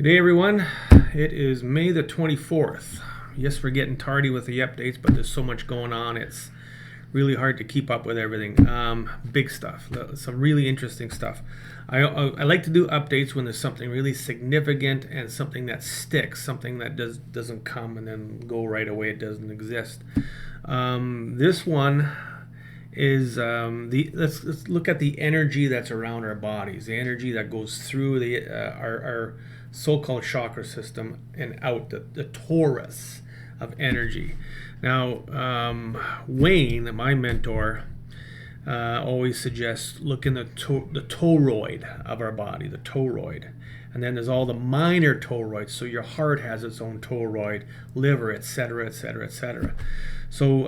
Good day, everyone. It is May the 24th. Yes, we're getting tardy with the updates, but there's so much going on. It's really hard to keep up with everything. Big stuff, some really interesting stuff. I like to do updates when there's something really significant and something that sticks, something that doesn't come and then go right away. It doesn't exist. This one is let's look at the energy that's around our bodies, the energy that goes through our so-called chakra system and out, the torus of energy. Now, Wayne, my mentor, always suggests look in the toroid of our body, the toroid. And then there's all the minor toroids. So your heart has its own toroid, liver, etc., etc., etc. So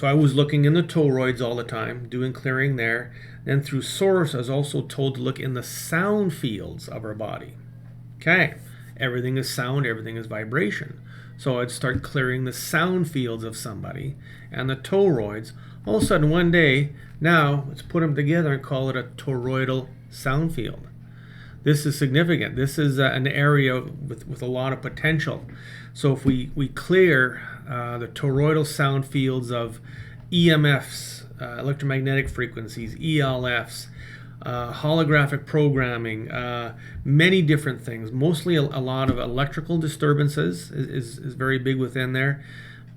I was looking in the toroids all the time, doing clearing there. Then through source, I was also told to look in the sound fields of our body. Okay, everything is sound, everything is vibration. So I'd start clearing the sound fields of somebody and the toroids. All of a sudden one day, now let's put them together and call it a toroidal sound field. This is significant. This is an area with a lot of potential. So if we clear the toroidal sound fields of EMFs, electromagnetic frequencies, ELFs, holographic programming, many different things, mostly a lot of electrical disturbances is very big within there.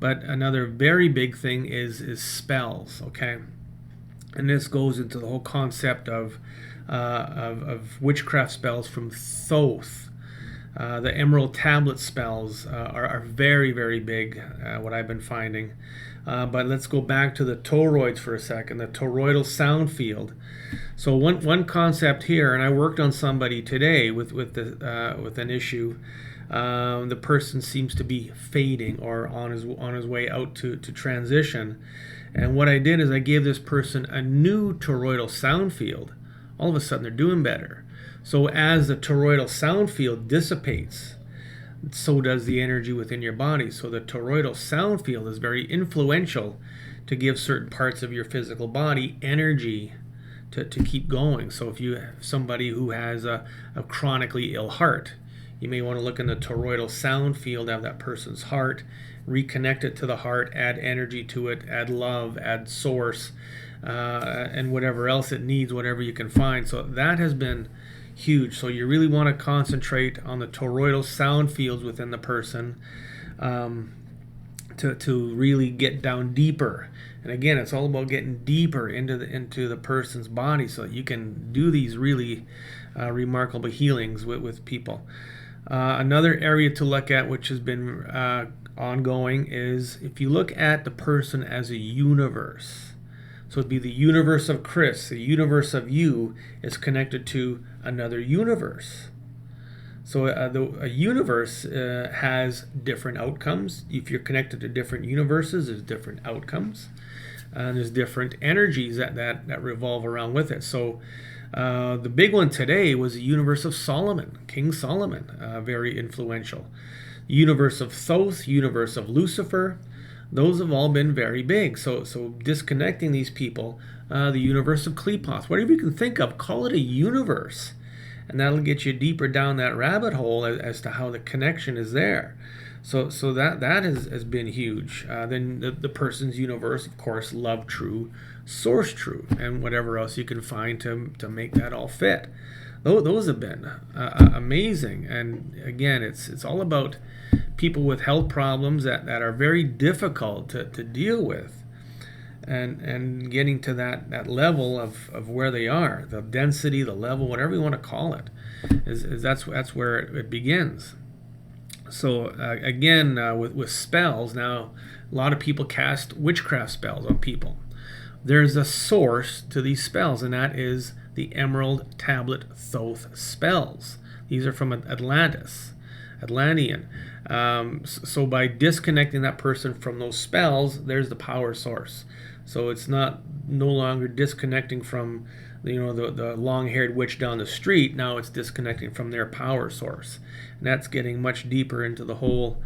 But another very big thing is spells, okay? And this goes into the whole concept of witchcraft spells from Thoth. The emerald tablet spells are very, very big, what I've been finding. But let's go back to the toroids for a second, the toroidal sound field. So one concept here, and I worked on somebody today with an issue. The person seems to be fading or on his way out to transition. And what I did is I gave this person a new toroidal sound field. All of a sudden they're doing better. So as the toroidal sound field dissipates, so does the energy within your body. So the toroidal sound field is very influential to give certain parts of your physical body energy to keep going. So if you have somebody who has a chronically ill heart, you may want to look in the toroidal sound field of that person's heart, reconnect it to the heart, add energy to it, add love, add source, and whatever else it needs, whatever you can find. So that has been huge. So you really want to concentrate on the toroidal sound fields within the person to really get down deeper. And again, it's all about getting deeper into the person's body so that you can do these really remarkable healings with people. Another area to look at, which has been ongoing, is if you look at the person as a universe. So it'd be the universe of Chris, the universe of you is connected to another universe. So a universe has different outcomes. If you're connected to different universes, there's different outcomes. There's different energies that revolve around with it. So the big one today was the universe of Solomon, King Solomon, very influential. Universe of Thoth, universe of Lucifer, those have all been very big. So disconnecting these people, the universe of Klepoth, whatever you can think of, call it a universe. And that'll get you deeper down that rabbit hole as to how the connection is there. So that has been huge. Then the person's universe, of course, love true, source true, and whatever else you can find to make that all fit. Those have been amazing. And again, it's all about people with health problems that are very difficult to deal with, and getting to that level of where they are, the density, the level, whatever you want to call it, is that's where it begins. So again, with spells, now a lot of people cast witchcraft spells on people. There's a source to these spells, and that is the Emerald Tablet Thoth spells. These are from Atlantean. So by disconnecting that person from those spells, there's the power source. So it's no longer disconnecting from the long-haired witch down the street. Now it's disconnecting from their power source, and that's getting much deeper into the whole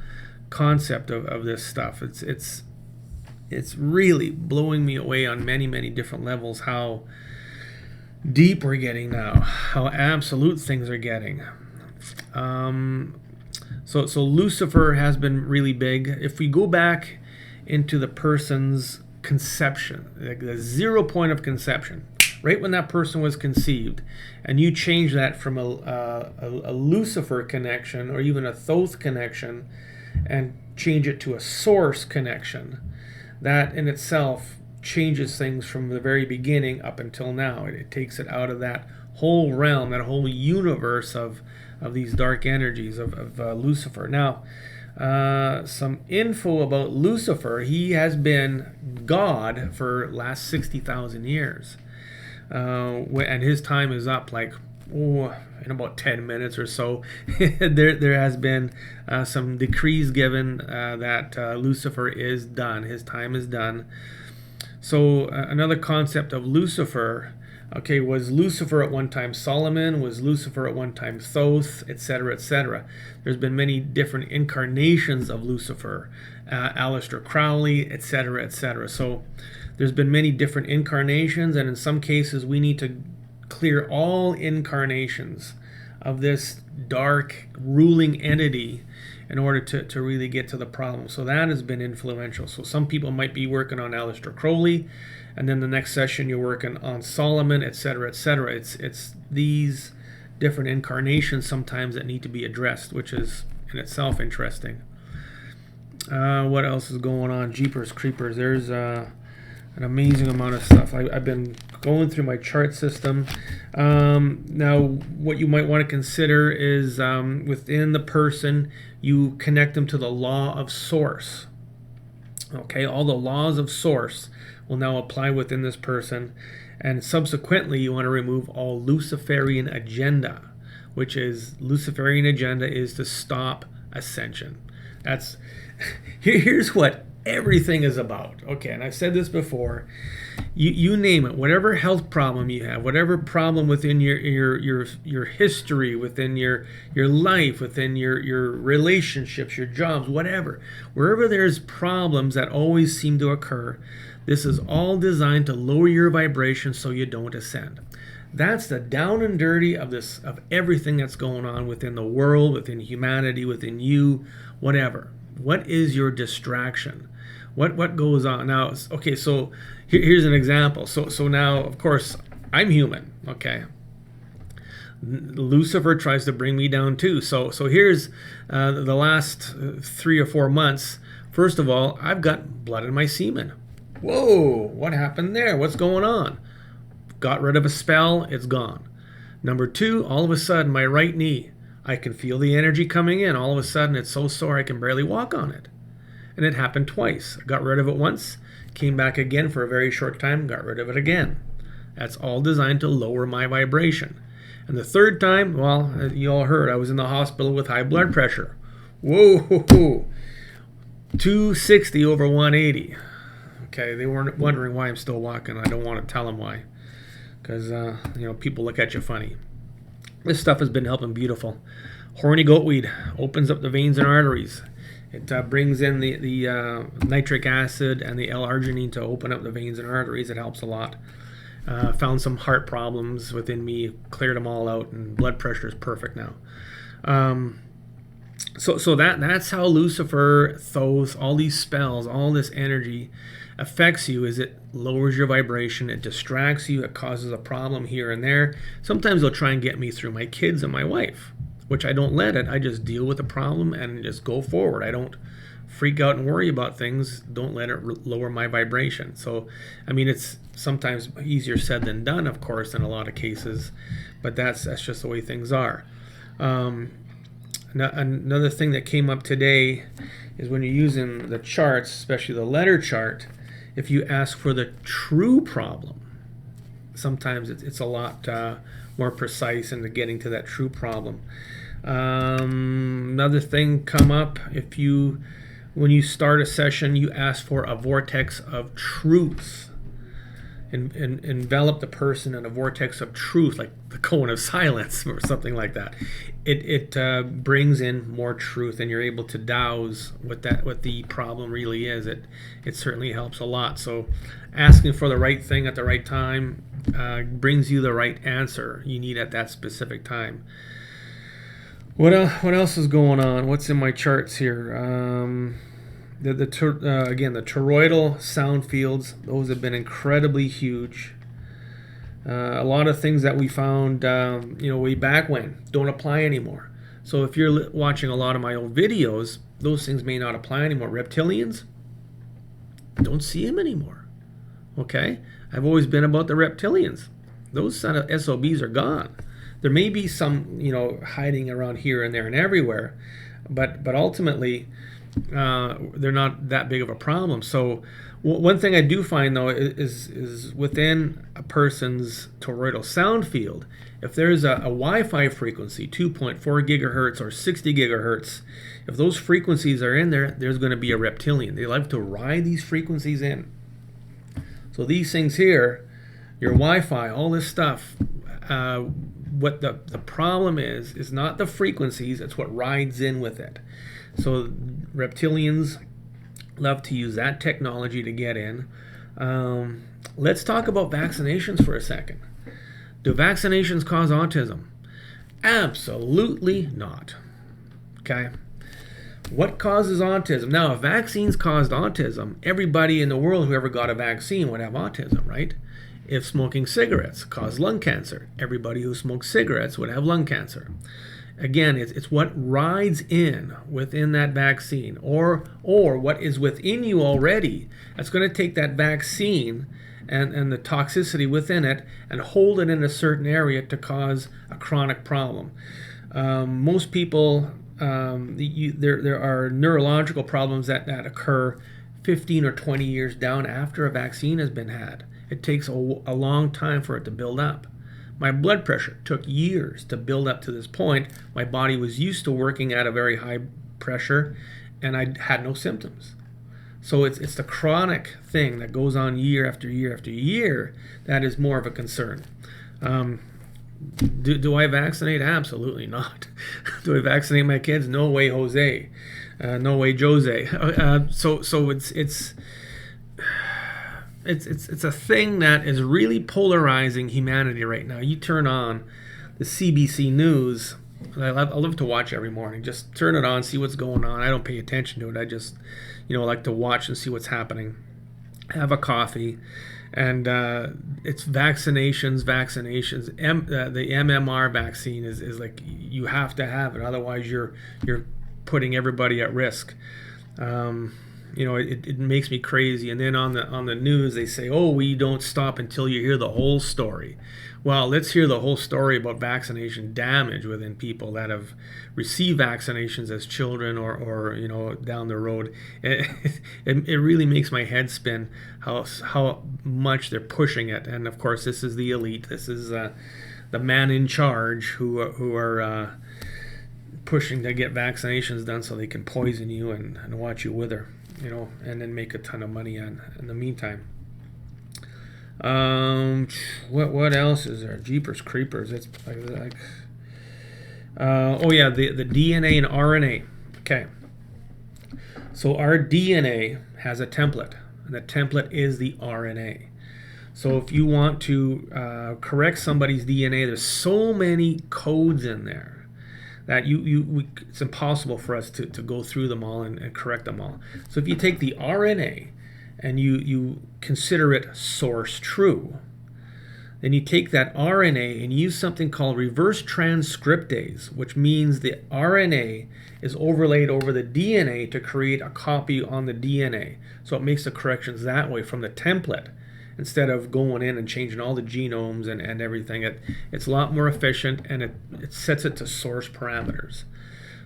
concept of this stuff. It's really blowing me away on many, many different levels how deep we're getting now, how absolute things are getting. So Lucifer has been really big. If we go back into the person's conception, like the 0 point of conception, right when that person was conceived, and you change that from a Lucifer connection or even a Thoth connection and change it to a source connection, that in itself changes things from the very beginning up until now. It takes it out of that whole realm, that whole universe of these dark energies of Lucifer. Now, some info about Lucifer. He has been God for last 60,000 years. And his time is up in about 10 minutes or so. there has been some decrees given that Lucifer is done. His time is done. So another concept of Lucifer, okay, was Lucifer at one time Solomon? Was Lucifer at one time Thoth? Etc., etc. There's been many different incarnations of Lucifer, Aleister Crowley, etc., etc. So there's been many different incarnations, and in some cases we need to clear all incarnations of this dark ruling entity in order to really get to the problem. So that has been influential. So some people might be working on Aleister Crowley, and then the next session you're working on Solomon, etc., etc. It's these different incarnations sometimes that need to be addressed, which is in itself interesting. What else is going on? Jeepers Creepers. There's an amazing amount of stuff. I've been going through my chart system. Now, what you might want to consider is within the person, you connect them to the law of source. Okay, all the laws of source will now apply within this person. And subsequently, you want to remove all Luciferian agenda, which is Luciferian agenda is to stop ascension. That's here's what everything is about. Okay, and I've said this before. You name it, whatever health problem you have, whatever problem within your history, within your life, within your relationships, your jobs, whatever, wherever there's problems that always seem to occur, this is all designed to lower your vibration so you don't ascend. That's the down and dirty of everything that's going on within the world, within humanity, within you, whatever. What is your distraction? What goes on now? Okay, so here's an example. So now, of course, I'm human. Okay, Lucifer tries to bring me down too. So here's the last 3 or 4 months. First of all, I've got blood in my semen. Whoa, what happened there? What's going on? Got rid of a spell, it's gone. Number 2, all of a sudden, my right knee, I can feel the energy coming in. All of a sudden, it's so sore I can barely walk on it. And it happened twice. I got rid of it once, came back again for a very short time, got rid of it again. That's all designed to lower my vibration. And the third time, well, you all heard, I was in the hospital with high blood pressure. Whoa, 260 over 180. Okay, they weren't wondering why I'm still walking. I don't want to tell them why, because people look at you funny. This stuff has been helping beautiful. Horny goatweed opens up the veins and arteries. It brings in the nitric acid and the L-arginine to open up the veins and arteries. It helps a lot. Found some heart problems within me, cleared them all out, and blood pressure is perfect now. So that's how Lucifer, Thoth, all these spells, all this energy affects you. Is it lowers your vibration, it distracts you, it causes a problem here and there. Sometimes they'll try and get me through my kids and my wife, which I don't let it. I just deal with the problem and just go forward. I don't freak out and worry about things. Don't let it lower my vibration. So, I mean, it's sometimes easier said than done, of course, in a lot of cases, but that's just the way things are. Another thing that came up today is when you're using the charts, especially the letter chart, if you ask for the true problem, sometimes it's a lot more precise into getting to that true problem. Another thing come up, when you start a session, you ask for a vortex of truth. Envelop the person in a vortex of truth, like the cone of silence or something like that. It brings in more truth, and you're able to douse what the problem really is. It certainly helps a lot. So asking for the right thing at the right time brings you the right answer you need at that specific time. What else is going on? What's in my charts here? Again, the toroidal sound fields, those have been incredibly huge. A lot of things that we found, way back when, don't apply anymore. So if you're watching a lot of my old videos, those things may not apply anymore. Reptilians, don't see them anymore. Okay? I've always been about the reptilians. Those son of SOBs are gone. There may be some, hiding around here and there and everywhere, but ultimately, they're not that big of a problem. So one thing I do find though is within a person's toroidal sound field, if there's a Wi-Fi frequency, 2.4 gigahertz or 60 gigahertz, if those frequencies are in there, there's going to be a reptilian. They like to ride these frequencies in. So these things here, your Wi-Fi, all this stuff, what the problem is not the frequencies, it's what rides in with it. So reptilians love to use that technology to get in. Let's talk about vaccinations for a second. Do vaccinations cause autism? Absolutely not. Okay. What causes autism? Now, if vaccines caused autism, everybody in the world who ever got a vaccine would have autism, right? If smoking cigarettes caused lung cancer, everybody who smokes cigarettes would have lung cancer. Again, it's what rides in within that vaccine or what is within you already that's going to take that vaccine and the toxicity within it and hold it in a certain area to cause a chronic problem. Most people, there are neurological problems that occur 15 or 20 years down after a vaccine has been had. It takes a long time for it to build up. My blood pressure took years to build up to this point. My body was used to working at a very high pressure, and I had no symptoms. So it's the chronic thing that goes on year after year after year that is more of a concern. Do I vaccinate? Absolutely not. Do I vaccinate my kids? No way, Jose. No way, Jose. So it's a thing that is really polarizing humanity right now. You turn on the CBC News. I love to watch every morning. Just turn it on, see what's going on. I don't pay attention to it. I just, like to watch and see what's happening. Have a coffee, and it's vaccinations. The MMR vaccine is like you have to have it, otherwise you're putting everybody at risk. It makes me crazy. And then on the news they say, oh, we don't stop until you hear the whole story. Well, let's hear the whole story about vaccination damage within people that have received vaccinations as children or down the road. It really makes my head spin how much they're pushing it. And of course, this is the elite. This is the man in charge who are pushing to get vaccinations done so they can poison you and watch you wither. And then make a ton of money in the meantime. What else is there? Jeepers creepers. It's like the DNA and RNA. Okay. So our DNA has a template, and the template is the RNA. So if you want to correct somebody's DNA, there's so many codes in there that it's impossible for us to go through them all and correct them all. So if you take the RNA and you consider it source true, then you take that RNA and use something called reverse transcriptase, which means the RNA is overlaid over the DNA to create a copy on the DNA. So it makes the corrections that way from the template, instead of going in and changing all the genomes and everything. It's a lot more efficient, and it sets it to source parameters.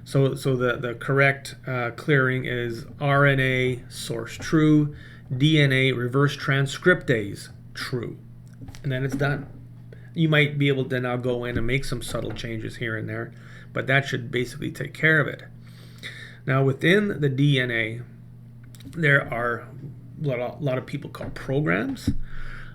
So the correct clearing is RNA source true, DNA reverse transcriptase true, and then it's done. You might be able to now go in and make some subtle changes here and there, but that should basically take care of it. Now within the DNA, there are a lot of people call programs.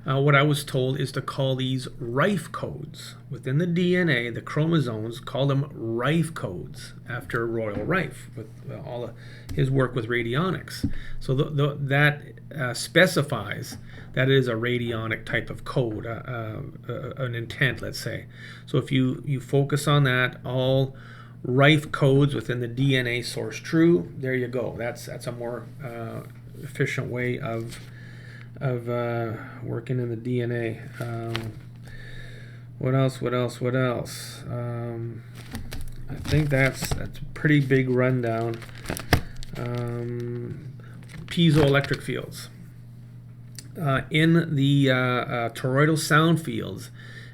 What I was told is to call these Rife codes. Within the DNA, the chromosomes, call them Rife codes, after Royal Rife, with all of his work with radionics. So that specifies that it is a radionic type of code, an intent, let's say. So if you focus on that, all rife codes within the DNA source true. There you go. That's a more efficient way of working in the DNA. What else? I think that's a pretty big rundown. Piezoelectric fields. In the toroidal sound fields,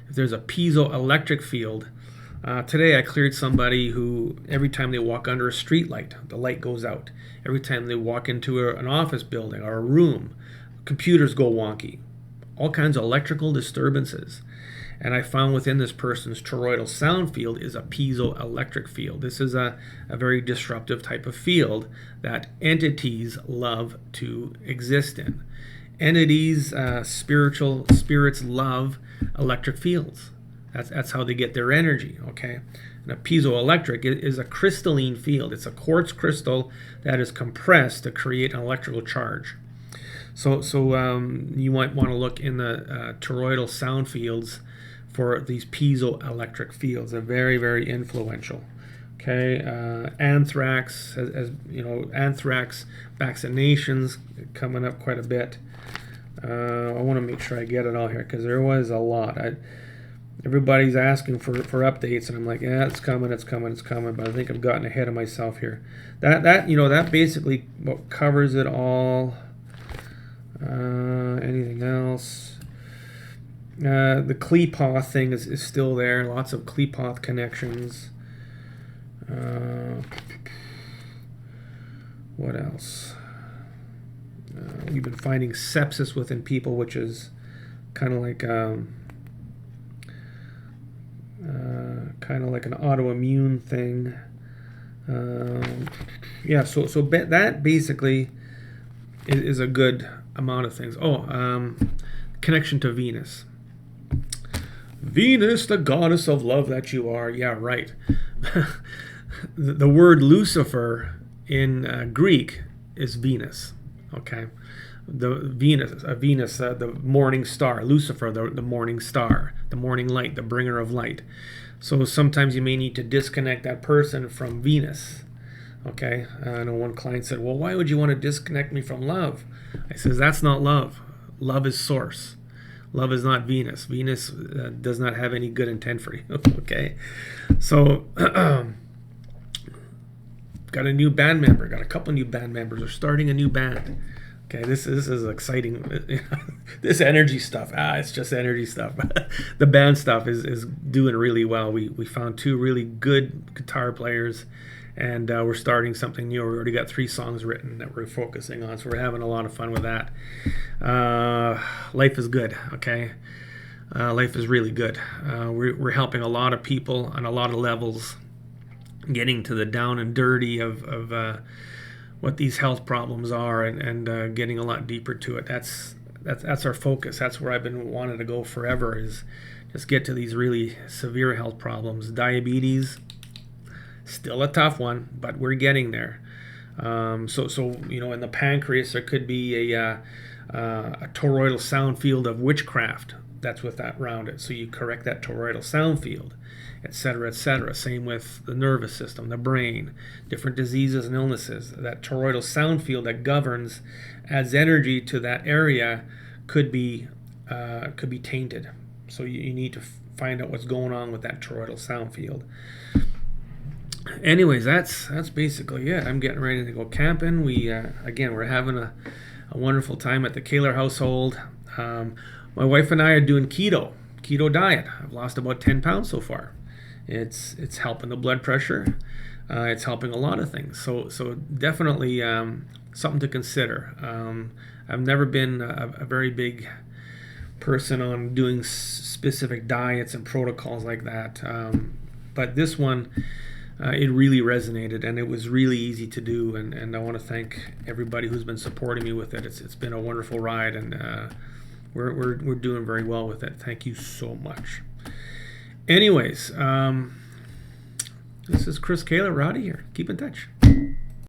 if there's a piezoelectric field, today I cleared somebody who every time they walk under a street light, the light goes out. Every time they walk into an office building or a room, computers go wonky. All kinds of electrical disturbances. And I found within this person's toroidal sound field is a piezoelectric field. This is a very disruptive type of field that entities love to exist in. Entities, spirits love electric fields. That's how they get their energy, okay? And a piezoelectric is a crystalline field. It's a quartz crystal that is compressed to create an electrical charge. So you might want to look in the toroidal sound fields for these piezoelectric fields. They're very, very influential. Okay, anthrax, as you know, anthrax vaccinations coming up quite a bit. I want to make sure I get it all here because there was a lot. Everybody's asking for updates, and I'm like, yeah, it's coming. But I think I've gotten ahead of myself here. That basically what covers it all. Anything else? The Klepoth thing is still there. Lots of Klepoth connections. What else? We've been finding sepsis within people, which is kind of like an autoimmune thing. So that basically is a good amount of things. Connection to Venus. Venus, the goddess of love that you are. Yeah, right. The word Lucifer in Greek is Venus. Okay, the morning star. Lucifer, the morning star, the morning light, the bringer of light. So sometimes you may need to disconnect that person from Venus. Okay, I know one client said, well, why would you want to disconnect me from love? I says, that's not love. Love is source. Love is not Venus. Venus does not have any good intent for you. Okay, so got a new band member. Got a couple new band members. We're starting a new band. Okay, this is exciting. This energy stuff. It's just energy stuff. The band stuff is doing really well. We found 2 really good guitar players, and we're starting something new. We already got 3 songs written that we're focusing on, so we're having a lot of fun with that. Life is good, okay? Life is really good. We're helping a lot of people on a lot of levels, getting to the down and dirty of what these health problems are, and getting a lot deeper to it. That's our focus. That's where I've been wanting to go forever, is just get to these really severe health problems. Diabetes, still a tough one, but we're getting there. So in the pancreas there could be a toroidal sound field of witchcraft that's with that around it. So you correct that toroidal sound field, etc., etc. Same with the nervous system, the brain, different diseases and illnesses. That toroidal sound field that governs, adds energy to that area, could be tainted. So you need to find out what's going on with that toroidal sound field. Anyways, that's basically it. I'm getting ready to go camping. We're having a wonderful time at the Kaler household. My wife and I are doing keto diet. I've lost about 10 pounds so far. It's helping the blood pressure. It's helping a lot of things. So definitely something to consider. I've never been a very big person on doing specific diets and protocols like that. But this one, it really resonated, and it was really easy to do. And I want to thank everybody who's been supporting me with it. It's been a wonderful ride, and we're doing very well with it. Thank you so much. Anyways, this is Chris Kaler. We're out of here. Keep in touch.